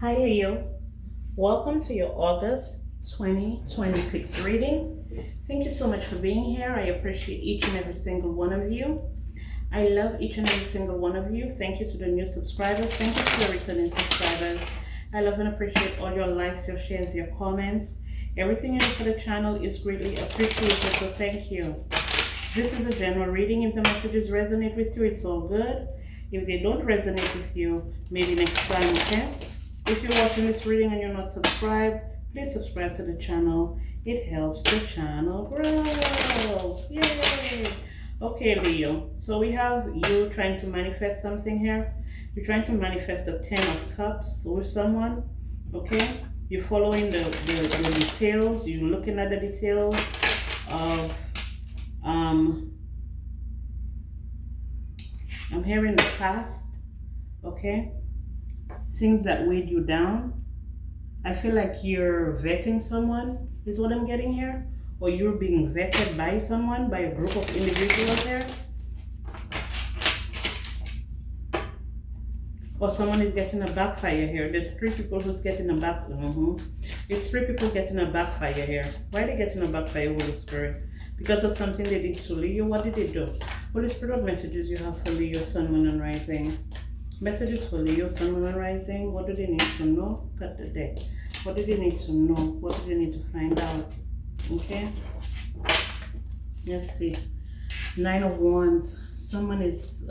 Hi Leo, welcome to your August 2026 reading. Thank you so much for being here. I appreciate each and every single one of you. I love each and every single one of you. Thank you to the new subscribers. Thank you to the returning subscribers. I love and appreciate all your likes, your shares, your comments. Everything you do for the channel is greatly appreciated, so thank you. This is a general reading. If the messages resonate with you, it's all good. If they don't resonate with you, maybe next time, okay? If you're watching this reading and you're not subscribed, please subscribe to the channel. It helps the channel grow. Yay! Okay, Leo. So we have you trying to manifest something here. You're trying to manifest a 10 of cups with someone. Okay? You're following the details. You're looking at the details of I'm hearing the past, okay? Things that weighed you down. I feel like you're vetting someone, is what I'm getting here. Or you're being vetted by someone, by a group of individuals here. Or someone is getting a backfire here. There's three people who's getting a back. It's three people getting a backfire here. Why are they getting a backfire, Holy Spirit? Because of something they did to Leo. What did they do? Holy Spirit, what messages you have for Leo, Sun, Moon, and Rising? Messages for Leo, Sun, Moon, and Rising. What do they need to know? Cut the deck. What do they need to know? What do they need to find out? Okay. Let's see. Nine of Wands. Someone is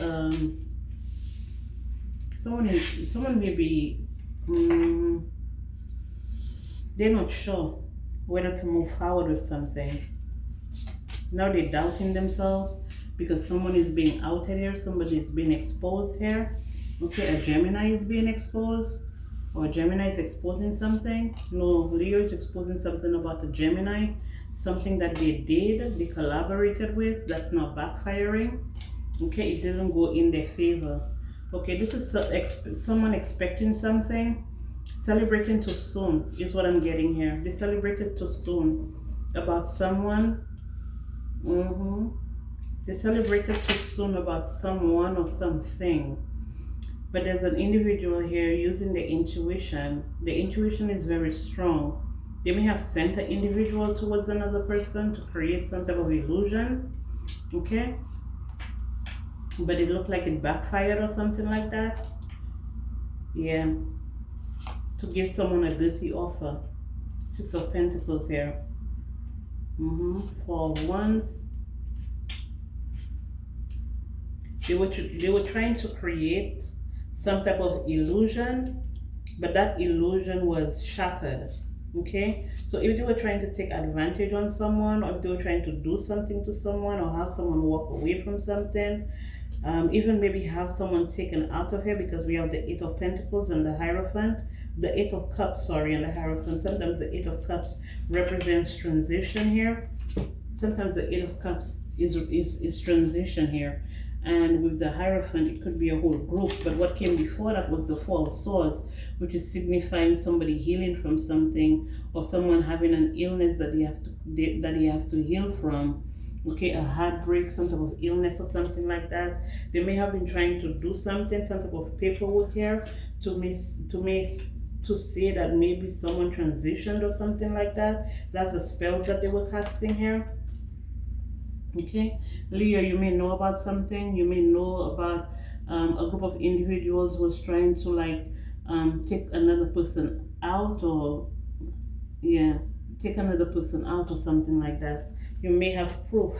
someone may be they're not sure whether to move forward with something. Now they're doubting themselves because someone is being outed here, somebody is being exposed here. Okay, a Gemini is being exposed, or Gemini is exposing something. No, Leo is exposing something about a Gemini, something that they collaborated with that's not backfiring. Okay, it didn't go in their favor. Okay, this is someone expecting something, celebrating too soon is what I'm getting here. They celebrated too soon about someone. They celebrated too soon about someone or something. But there's an individual here using the intuition. The intuition is very strong. They may have sent an individual towards another person to create some type of illusion. Okay? But it looked like it backfired or something like that. Yeah. To give someone a dirty offer. Six of Pentacles here. Four of Wands. They were trying to create some type of illusion, but that illusion was shattered. Okay, so if they were trying to take advantage on someone, or if they were trying to do something to someone, or have someone walk away from something, even maybe have someone taken out of here, because we have the Eight of Pentacles and the Hierophant, the Eight of Cups, sorry, and the Hierophant. Sometimes the Eight of Cups represents transition here. Sometimes the Eight of Cups is transition here. And with the Hierophant, it could be a whole group. But what came before that was the Four of Swords, which is signifying somebody healing from something, or someone having an illness that they have to heal from. Okay, a heartbreak, some type of illness or something like that. They may have been trying to do something, some type of paperwork here to say that maybe someone transitioned or something like that. That's the spells that they were casting here. Okay, Leo, you may know about something. You may know about a group of individuals who was trying to take another person out, or take another person out or something like that. You may have proof.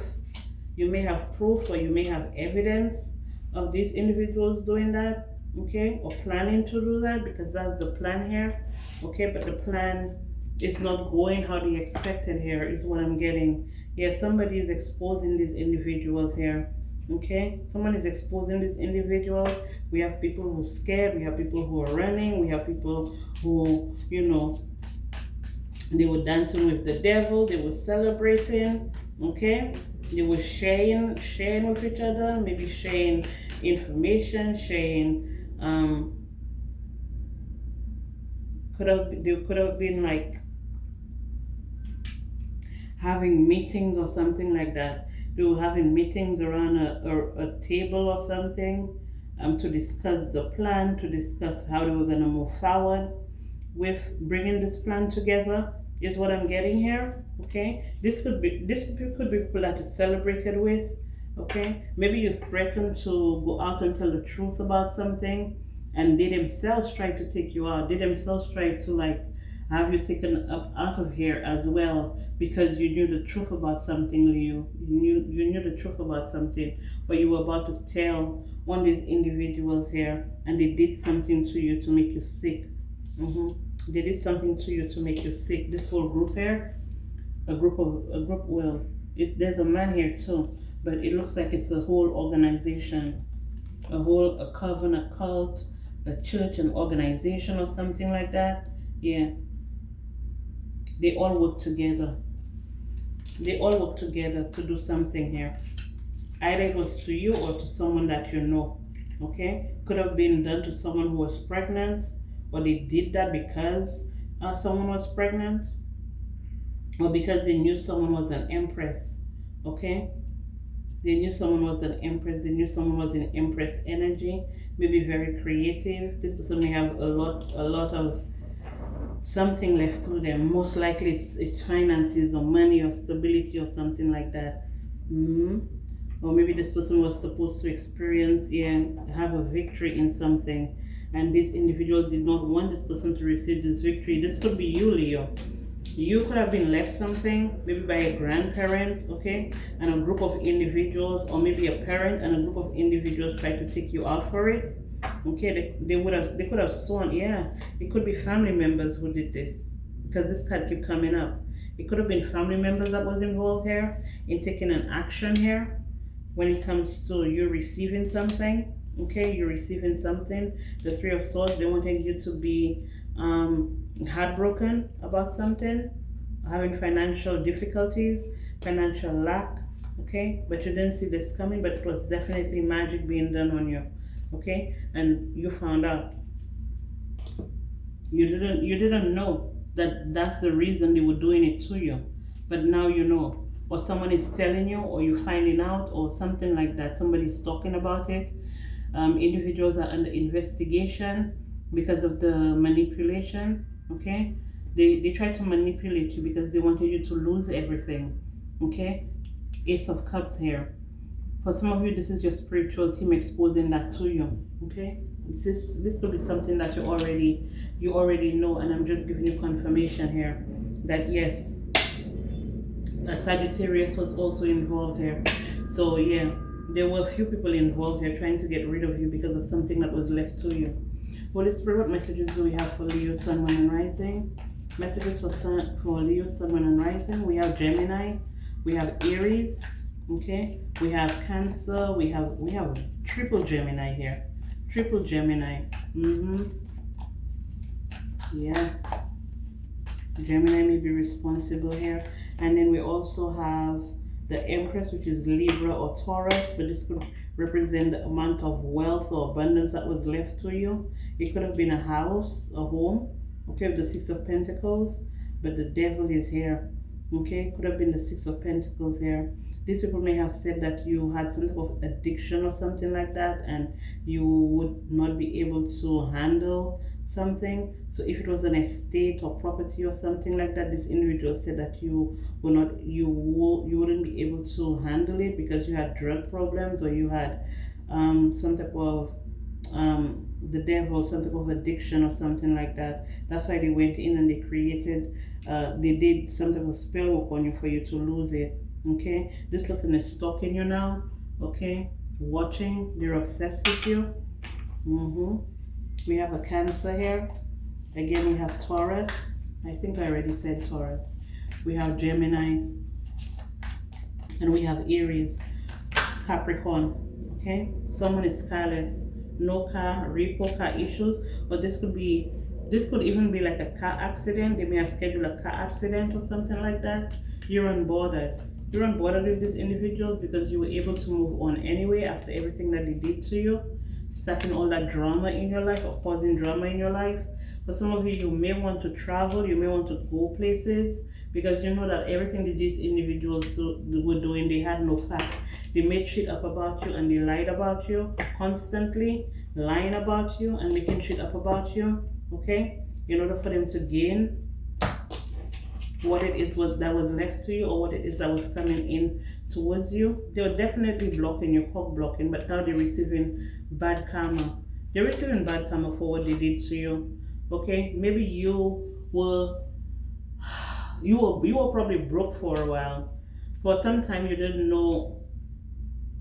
You may have proof, or you may have evidence of these individuals doing that. Okay, or planning to do that, because that's the plan here. Okay, but the plan is not going how they expected here, is what I'm getting. Yeah, somebody is exposing these individuals here. Okay, someone is exposing these individuals. We have people who are scared, we have people who are running, we have people who, they were dancing with the devil, they were celebrating. Okay, they were sharing with each other, maybe sharing information, sharing they could have been like having meetings or something like that. They were having meetings around a table or something, to discuss the plan, to discuss how they were going to move forward. with bringing this plan together is what I'm getting here. Okay, this could be people that you celebrated with. Okay, maybe you threatened to go out and tell the truth about something, and they themselves tried to take you out. They themselves tried to like have you taken up out of here as well because you knew the truth about something, Leo. You knew the truth about something, but you were about to tell one of these individuals here, and they did something to you to make you sick. They did something to you to make you sick. This whole group here, a group. Well, there's a man here too, but it looks like it's a whole organization, a coven, a cult, a church, an organization, or something like that. Yeah, they all work together. They all work together to do something here. Either it was to you or to someone that you know. Okay, could have been done to someone who was pregnant, or they did that because someone was pregnant, or because they knew someone was an empress. Okay, they knew someone was an empress. They knew someone was in empress energy. Maybe very creative. This person may have a lot of something left to them. Most likely, it's finances or money or stability or something like that. Hmm. Or maybe this person was supposed to experience and have a victory in something, and these individuals did not want this person to receive this victory. This could be you, Leo. You could have been left something, maybe by a grandparent, okay, and a group of individuals, or maybe a parent and a group of individuals tried to take you out for it. Okay, they could have sworn, yeah, it could be family members who did this, because this card keep coming up. It could have been family members that was involved here in taking an action here when it comes to you receiving something. Okay, you're receiving something. The Three of Swords, they wanted you to be heartbroken about something, having financial difficulties, financial lack. Okay, but you didn't see this coming, but it was definitely magic being done on you. Okay, and you found out. You didn't know that that's the reason they were doing it to you, but now you know, or someone is telling you, or you're finding out, or something like that. Somebody's talking about it. Individuals are under investigation because of the manipulation. Okay, they try to manipulate you because they wanted you to lose everything. Okay, Ace of Cups here. For some of you, this is your spiritual team exposing that to you. Okay, this could be something that you already know, and I'm just giving you confirmation here that yes, that Sagittarius was also involved here. So yeah, there were a few people involved here trying to get rid of you because of something that was left to you. Holy Spirit, what messages do we have for Leo, Sun, Moon, and Rising? Messages for Leo, Sun, Moon, and Rising. We have Gemini, we have Aries, okay, we have Cancer, we have triple Gemini here, triple Gemini. Yeah, Gemini may be responsible here, and then we also have the Empress, which is Libra or Taurus, but this could represent the amount of wealth or abundance that was left to you. It could have been a house, a home, okay, with the Six of Pentacles, but the Devil is here. Okay, could have been the Six of Pentacles here. These people may have said that you had some type of addiction or something like that, and you would not be able to handle something. So if it was an estate or property or something like that, this individual said that you wouldn't be able to handle it because you had drug problems, or you had some type of the devil, some type of addiction or something like that. That's why they went in and they did some type of spell work on you for you to lose it. Okay, this person is stalking you now. Okay, watching, they're obsessed with you. We have a Cancer here. Again, we have Taurus. I think I already said Taurus. We have Gemini, and we have Aries, Capricorn. Okay, someone is careless, no car, repo car issues, but this could even be like a car accident. They may have scheduled a car accident or something like that. You're unbothered. You're unbothered with these individuals because you were able to move on anyway after everything that they did to you, starting all that drama in your life or causing drama in your life. For some of you, you may want to travel, you may want to go places, because you know that everything that these individuals were doing, they had no facts. They made shit up about you, and they lied about you constantly, lying about you and making shit up about you. Okay, in order for them to gain what it is what that was left to you, or what it is that was coming in towards you. They were definitely blocking, your cock blocking, but now they're receiving bad karma. They're receiving bad karma for what they did to you. Okay, maybe you were probably broke for a while. For some time you didn't know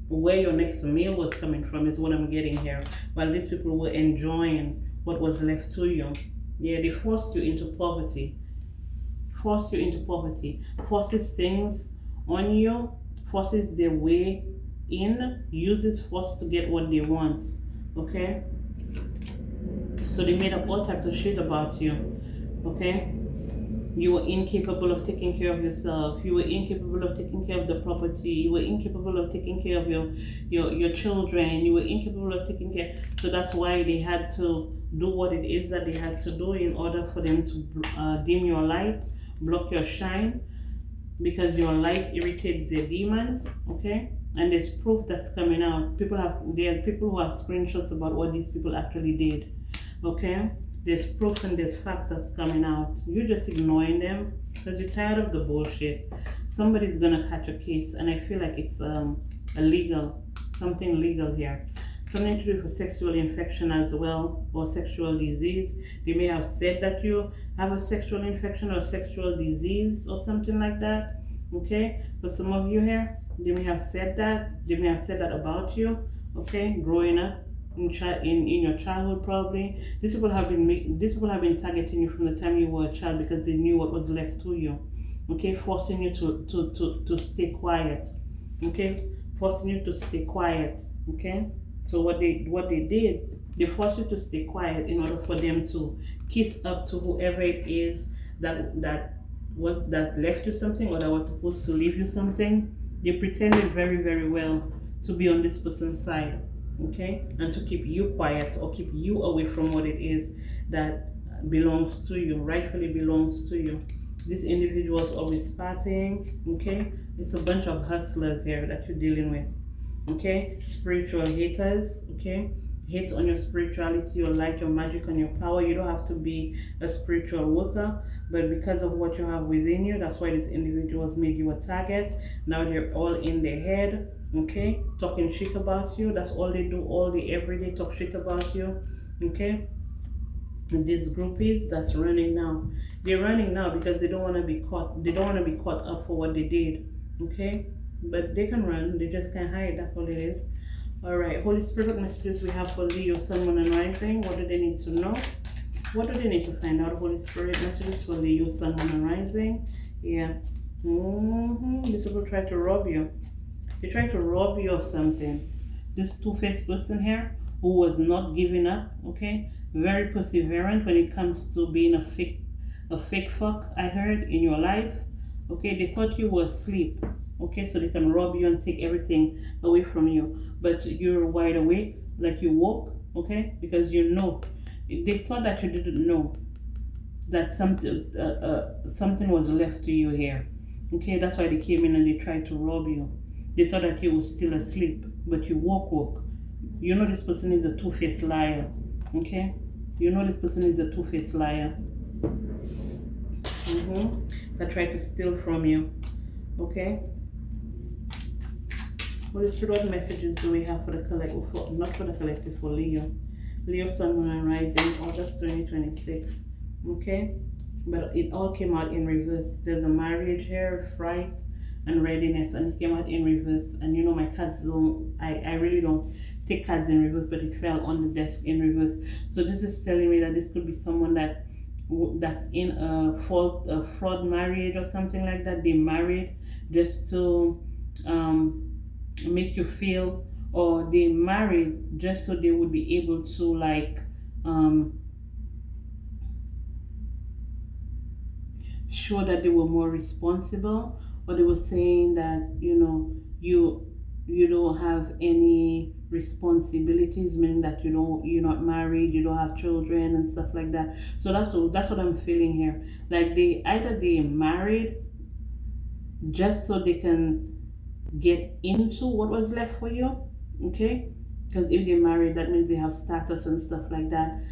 where your next meal was coming from, is what I'm getting here. While these people were enjoying what was left to you. Yeah, they forced you into poverty. Forces things on you, forces their way in, uses force to get what they want. Okay? So they made up all types of shit about you. Okay? You were incapable of taking care of yourself. You were incapable of taking care of the property. You were incapable of taking care of your children. You were incapable of taking care. So that's why they had to do what it is that they had to do in order for them to dim your light, block your shine, because your light irritates their demons. Okay? And there's proof that's coming out. There are people who have screenshots about what these people actually did. Okay? There's proof and there's facts that's coming out. You're just ignoring them because you're tired of the bullshit. Somebody's gonna catch a case, and I feel like it's illegal, something legal here. Something to do with sexual infection as well, or sexual disease. They may have said that you have a sexual infection or sexual disease or something like that. Okay? For some of you here, they may have said that. They may have said that about you. Okay? Growing up. In your childhood, probably these people have been targeting you from the time you were a child, because they knew what was left to you. Okay, forcing you to stay quiet. Okay, forcing you to stay quiet. Okay, so what they did, they forced you to stay quiet in order for them to kiss up to whoever it is that left you something, or that was supposed to leave you something. They pretended very, very well to be on this person's side. Okay, and to keep you quiet, or keep you away from what it is that belongs to you, rightfully belongs to you. This individual is always partying. Okay, it's a bunch of hustlers here that you're dealing with. Okay, spiritual haters. Okay, hates on your spirituality, your light, your magic, and your power. You don't have to be a spiritual worker, but because of what you have within you, that's why these individuals made you a target. Now they're all in their head. Okay, talking shit about you. That's all they do all day, every day, talk shit about you. Okay, and these groupies that's running now, they're running now because they don't want to be caught. They don't want to be caught up for what they did. Okay, but they can run, they just can't hide. That's all it is. All right, Holy Spirit messages we have for Leo, Sun, Moon, and Rising. What do they need to know? What do they need to find out? Holy Spirit messages for Leo, Sun, Moon, and Rising. Yeah. These people try to rob you. They try to rob you of something. This two-faced person here, who was not giving up, okay? Very perseverant when it comes to being a fake fuck, I heard, in your life. Okay, they thought you were asleep. Okay, so they can rob you and take everything away from you. But you're wide awake, like you woke, okay? Because you know. They thought that you didn't know that something was left to you here. Okay, that's why they came in and they tried to rob you. They thought that you were still asleep, but you woke. You know this person is a two-faced liar. Okay? You know this person is a two-faced liar. That tried to steal from you. Okay? Holy Spirit, what messages do we have for the collective? Not for the collective, for Leo. Leo, Sun, Moon, and Rising, August 2026. Okay? But it all came out in reverse. There's a marriage here, fright, and readiness, and it came out in reverse. And you know, my cards don't, I really don't take cards in reverse, but it fell on the desk in reverse. So this is telling me that this could be someone that's in a fraud marriage or something like that. They married just to make you feel, or they married just so they would be able to like show that they were more responsible, or they were saying that, you know, you don't have any responsibilities, meaning that you're not married, you don't have children and stuff like that. So that's what I'm feeling here. Like they married just so they can get into what was left for you. Okay, because if they married, that means they have status and stuff like that.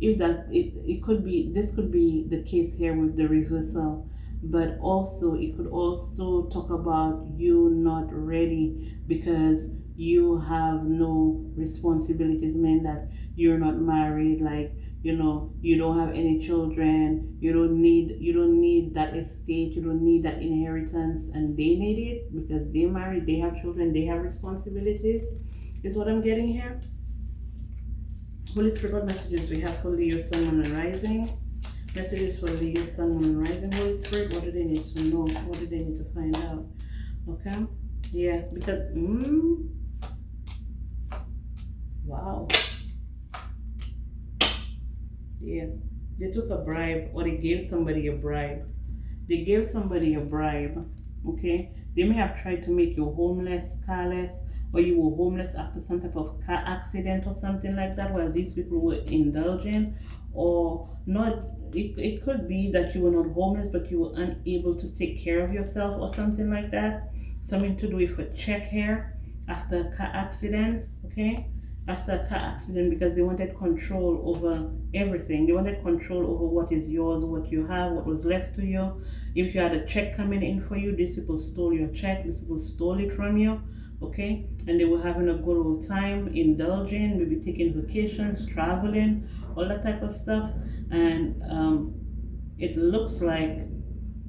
if that it could be, this could be the case here with the reversal, but also it could also talk about you not ready because you have no responsibilities, mean that you're not married, like, you don't have any children, you don't need that estate, you don't need that inheritance, and they need it because they married, they have children, they have responsibilities, is what I'm getting here. Holy Spirit, what messages we have for Leo, Sun, Moon, and Rising? Messages for Leo, Sun, Moon, and Rising. Holy Spirit, what do they need to know? What do they need to find out? Okay? Yeah, because, wow. Yeah, they took a bribe, or they gave somebody a bribe. They gave somebody a bribe, okay? They may have tried to make you homeless, carless, or you were homeless after some type of car accident or something like that while these people were indulging, or not. It could be that you were not homeless, but you were unable to take care of yourself or something like that. Something to do with a check here after a car accident, okay? After a car accident, because they wanted control over everything. They wanted control over what is yours, what you have, what was left to you. If you had a check coming in for you, these people stole your check, these people stole it from you, okay? And they were having a good old time, indulging, maybe taking vacations, traveling, all that type of stuff. And it looks like,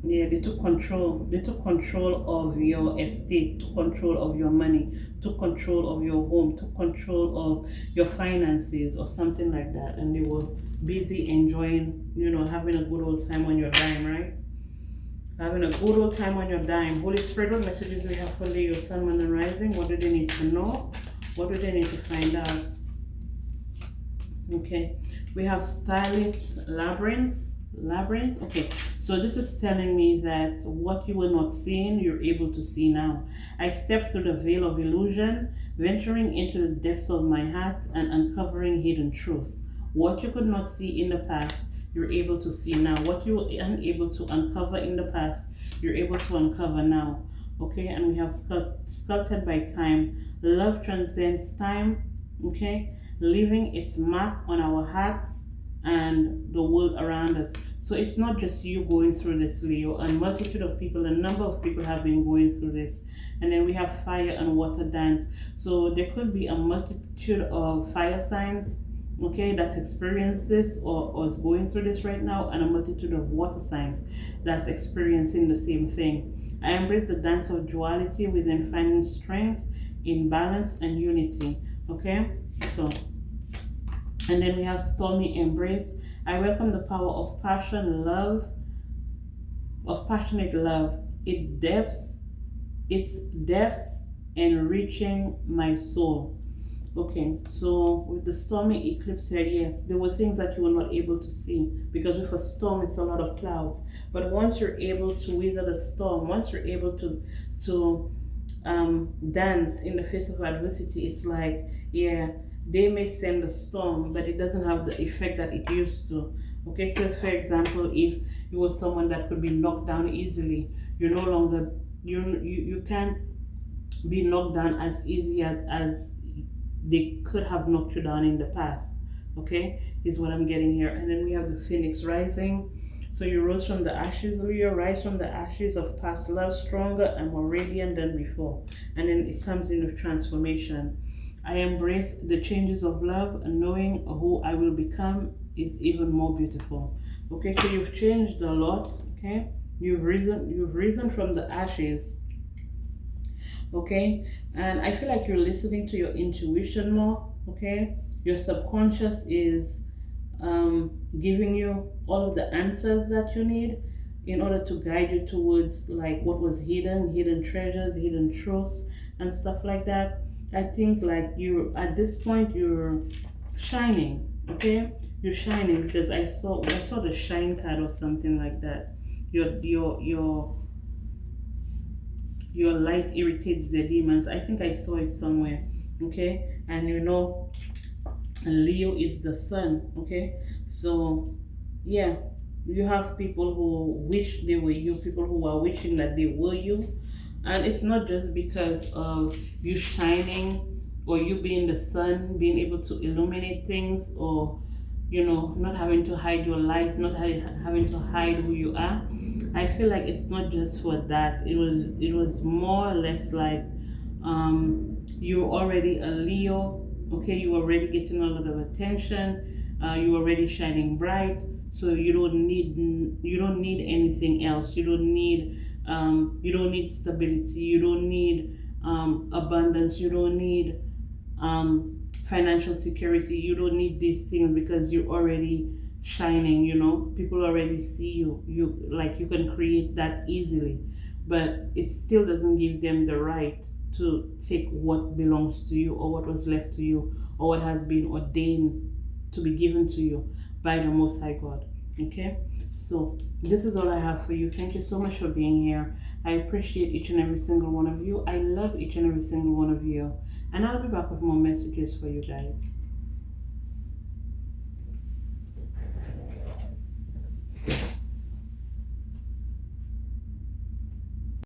yeah, they took control. They took control of your estate, took control of your money, took control of your home, took control of your finances or something like that. And they were busy enjoying, having a good old time on your dime, right? Having a good old time on your dime. Holy Spirit, what messages we have for Leo, Sun, Moon, and Rising? What do they need to know? What do they need to find out? Okay, we have Starlit Labyrinth. Okay, so this is telling me that what you were not seeing, you're able to see now. I stepped through the veil of illusion, venturing into the depths of my heart and uncovering hidden truths. What you could not see in the past, you're able to see now. What you were unable to uncover in the past, you're able to uncover now. Okay, and we have sculpted by time. Love transcends time, okay, leaving its mark on our hearts and the world around us. So it's not just you going through this, Leo. A multitude of people, a number of people have been going through this. And then we have fire and water dance. So there could be a multitude of fire signs, okay, that's experienced this or is going through this right now, and a multitude of water signs that's experiencing the same thing. I embrace the dance of duality within finding strength in balance and unity. Okay, so, and then we have stormy embrace. I welcome the power of passion, love, of passionate love. Its depths enriching my soul. Okay, so with the stormy eclipse here, yes, there were things that you were not able to see because with a storm, it's a lot of clouds. But once you're able to weather the storm, once you're able to dance in the face of adversity, it's like, yeah, they may send a storm, but it doesn't have the effect that it used to. Okay, so for example, if you were someone that could be knocked down easily, you're no longer, you can't be knocked down as easy as they could have knocked you down in the past. Okay, is what I'm getting here. And then we have the phoenix rising. So you rose from the ashes, Leo, rise from the ashes of past love, stronger and more radiant than before. And then it comes in with transformation. I embrace the changes of love, and knowing who I will become is even more beautiful. Okay, so you've changed a lot. Okay, you've risen from the ashes. Okay, and I feel like you're listening to your intuition more. Okay, your subconscious is giving you all of the answers that you need in order to guide you towards like what was hidden treasures, hidden truths, and stuff like that. I think like you at this point you're shining. Okay, you're shining because I saw the shine card or something like that. Your light irritates the demons. I think I saw it somewhere. Okay, and Leo is the sun. Okay, so yeah, you have people who wish they were you, people who are wishing that they were you, and it's not just because of you shining or you being the sun, being able to illuminate things, or not having to hide your light, not having to hide who you are. I feel like it's not just for that. It was more or less like, you're already a Leo, okay? You're already getting a lot of attention. You're already shining bright, so you don't need anything else. You don't need stability. You don't need abundance. You don't need financial security. You don't need these things because you're already shining. People already see you. You can create that easily, but it still doesn't give them the right to take what belongs to you, or what was left to you, or what has been ordained to be given to you by the Most High God. Okay, so this is all I have for you. Thank you so much for being here. I appreciate each and every single one of you. I love each and every single one of you. And I'll be back with more messages for you guys.